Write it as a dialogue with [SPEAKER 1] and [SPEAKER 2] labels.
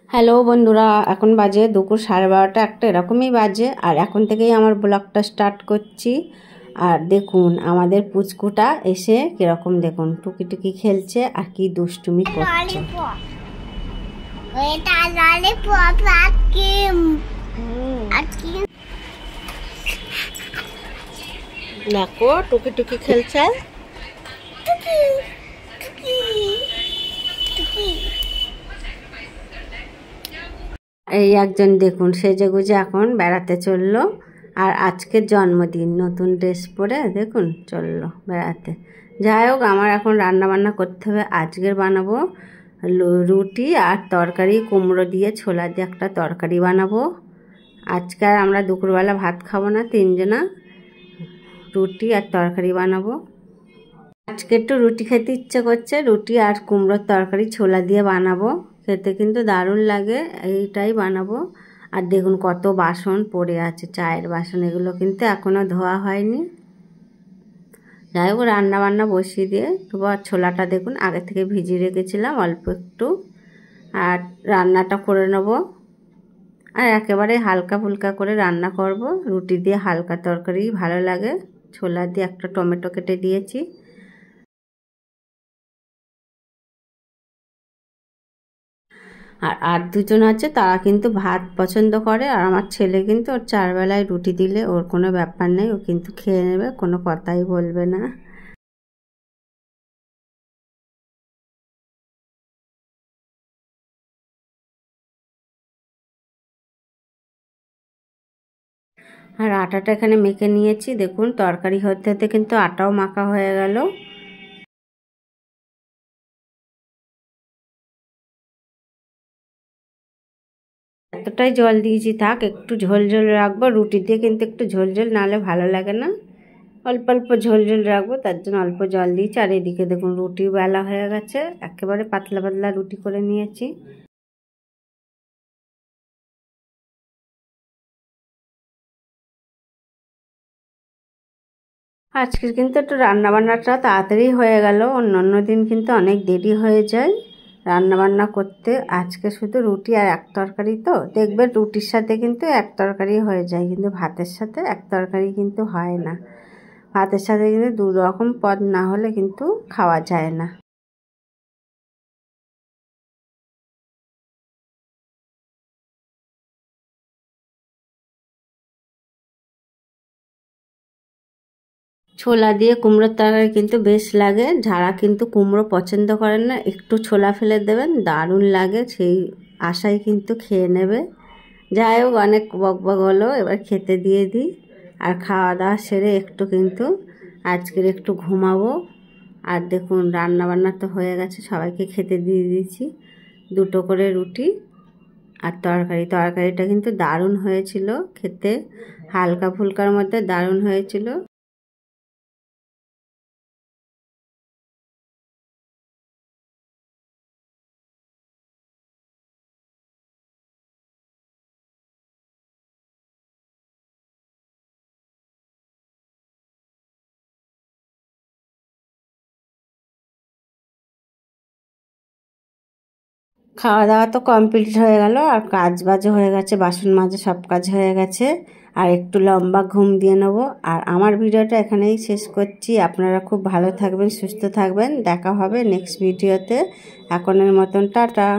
[SPEAKER 1] Hello বন্ধুরা, এখন বাজে দুপুর 12:30 একটা এরকমই বাজে। আর এখন থেকেই আমার ব্লগটা স্টার্ট করছি। আর দেখুন আমাদের পুচকুটা এসে কিরকম দেখুন টুকি টুকি খেলছে আর কি দুষ্টুমি করছে। দেখো টুকি টুকি খেলছে। এই একজন দেখুন সেজেগুজে এখন বেড়াতে চললো। আর আজকের জন্মদিন, নতুন ড্রেস পরে দেখুন চললো বেড়াতে। যাই হোক, আমার এখন রান্না বান্না করতে হবে। আজকের বানাবো রুটি আর তরকারি, কুমড়ো দিয়ে ছোলা দিয়ে একটা তরকারি বানাবো। আজকে আর আমরা দুপুরবেলা ভাত খাবো না, তিনজনা রুটি আর তরকারি বানাবো। আজকে একটু রুটি খেতে ইচ্ছে করছে, রুটি আর কুমড়োর তরকারি ছোলা দিয়ে বানাবো। খেতে কিন্তু দারুণ লাগে, এইটাই বানাবো। আর দেখুন কত বাসন পড়ে আছে, চায়ের বাসন, এগুলো কিন্তু এখনও ধোয়া হয়নি। যাই হোক, রান্না বান্না বসিয়ে দিয়ে এবার ছোলাটা দেখুন আগে থেকে ভিজিয়ে রেখেছিলাম অল্প একটু। আর রান্নাটা করে নেব। আর একেবারে হালকা ফুলকা করে রান্না করব। রুটি দিয়ে হালকা তরকারি ভালো লাগে। ছোলা দিয়ে একটা টমেটো কেটে দিয়েছি। আর দুজন আছে, তারা কিন্তু ভাত পছন্দ করে। আর আমার ছেলে কিন্তু ওর 4 বেলায় রুটি দিলে ওর কোনো ব্যাপার নেই, ও কিন্তু খেয়ে নেবে, কোনো কথাই বলবে না। আর আটাটা এখানে মেখে নিয়েছি। দেখুন তরকারি হতে হতে কিন্তু আটাও মাখা হয়ে গেল। এতটাই জল দিয়েছি, থাক, একটু ঝোল ঝোল রাখবো। রুটি দিয়ে কিন্তু একটু ঝোল ঝোল নাহলে ভালো লাগে না। অল্প অল্প ঝোল ঝোল রাখবো, তার জন্য অল্প জল দিয়েছি। আর এদিকে দেখুন রুটি বেলা হয়ে গেছে, একেবারে পাতলা পাতলা রুটি করে নিয়েছি। আজকের কিন্তু একটু রান্নাবান্নাটা তাড়াতাড়ি হয়ে গেল, অন্য দিন কিন্তু অনেক দেরি হয়ে যায় রান্নাবান্না করতে। আজকে শুধু রুটি আর এক তরকারি, তো দেখবেন রুটির সাথে কিন্তু এক তরকারি হয়ে যায়, কিন্তু ভাতের সাথে এক তরকারি কিন্তু হয় না। ভাতের সাথে কিন্তু 2 রকম পদ না হলে কিন্তু খাওয়া যায় না। ছোলা দিয়ে কুমড়োর তরকারি কিন্তু বেশ লাগে। যারা কিন্তু কুমড়ো পছন্দ করেন না, একটু ছোলা ফেলে দেবেন, দারুণ লাগে, সেই আশায় কিন্তু খেয়ে নেবে। যাই হোক, অনেক বকবক হলো, এবার খেতে দিয়ে দিই। আর খাওয়া দাওয়া সেরে একটু কিন্তু আজকের একটু ঘুমাবো। আর দেখুন রান্না বান্না তো হয়ে গেছে, সবাইকে খেতে দিয়ে দিয়েছি। 2টো করে রুটি আর তরকারিটা কিন্তু দারুণ হয়েছিল খেতে, হালকা ফুলকার মধ্যে দারুণ হয়েছিল। খাওয়া দাওয়া তো কমপ্লিট হয়ে গেল, আর কাজ বাজও হয়ে গেছে, বাসন মাজা সব কাজ হয়ে গেছে। আর একটু লম্বা ঘুম দিয়ে নেবো। আর আমার ভিডিওটা এখানেই শেষ করছি। আপনারা খুব ভালো থাকবেন, সুস্থ থাকবেন। দেখা হবে নেক্সট ভিডিওতে। এখনের মতন টাটা।